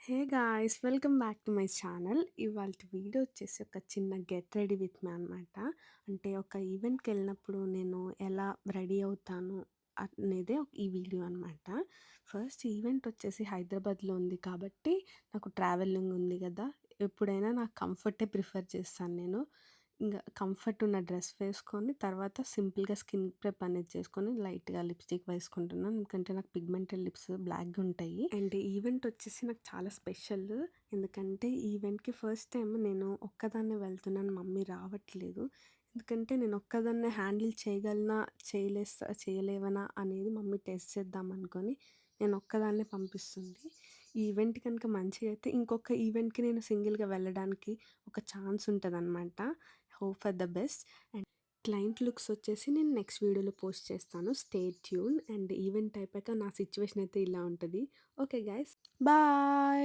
Hey guys! Welcome back to my channel. ఇవాల్టి video వచ్చేసి ఒక చిన్న గెట్ రెడీ విత్ మీ అనమాట. అంటే ఒక ఈవెంట్‌కెళ్ళినప్పుడు నేను ఎలా రెడీ అవుతాను అనేదే ఈ వీడియో అనమాట. ఫస్ట్ ఈవెంట్ వచ్చేసి హైదరాబాద్‌లో ఉంది కాబట్టి నాకు ట్రావెలింగ్ ఉంది గదా! ఎప్పుడైనా నాకు కంఫర్టే ప్రిఫర్ చేస్తాను నేను. ఇంగ కంఫర్ట్ ఉన్న డ్రెస్ వేసుకొని తర్వాత సింపుల్‌గా స్కిన్ ప్రెప్ అనేది చేసుకొని లైట్‌గా లిప్‌స్టిక్ వేసుకుంటున్నాను. ఎందుకంటే నాకు పిగ్మెంటెడ్ లిప్స్ బ్లాక్‌గా ఉంటాయి. అండ్ ఈవెంట్ వచ్చేసి నాకు చాలా స్పెషల్. ఎందుకంటే ఈవెంట్‌కి ఫస్ట్ టైమ్ నేను ఒక్కదాన్నే వెళ్తున్నాను. మమ్మీ రావట్లేదు. ఎందుకంటే నేను ఒక్కదాన్నే హ్యాండిల్ చేయగలనా, చేయలేవనా అనేది మమ్మీ టెస్ట్ చేద్దాం అనుకోని నేను ఒక్కదాన్నే పంపిస్తుంది. ఈ ఈవెంట్ కనుక మంచిగా అయితే ఇంకొక ఈవెంట్‌కి నేను సింగిల్‌గా వెళ్ళడానికి ఒక ఛాన్స్ ఉంటదనమాట. Hope for the best. And client looks వచ్చేసి నేను నెక్స్ట్ వీడియోలో పోస్ట్ చేస్తాను. Stay tune. అండ్ ఈవెంట్ అయిపోయాక నా సిట్యుయేషన్ అయితే ఇలా ఉంటది. Okay guys, bye.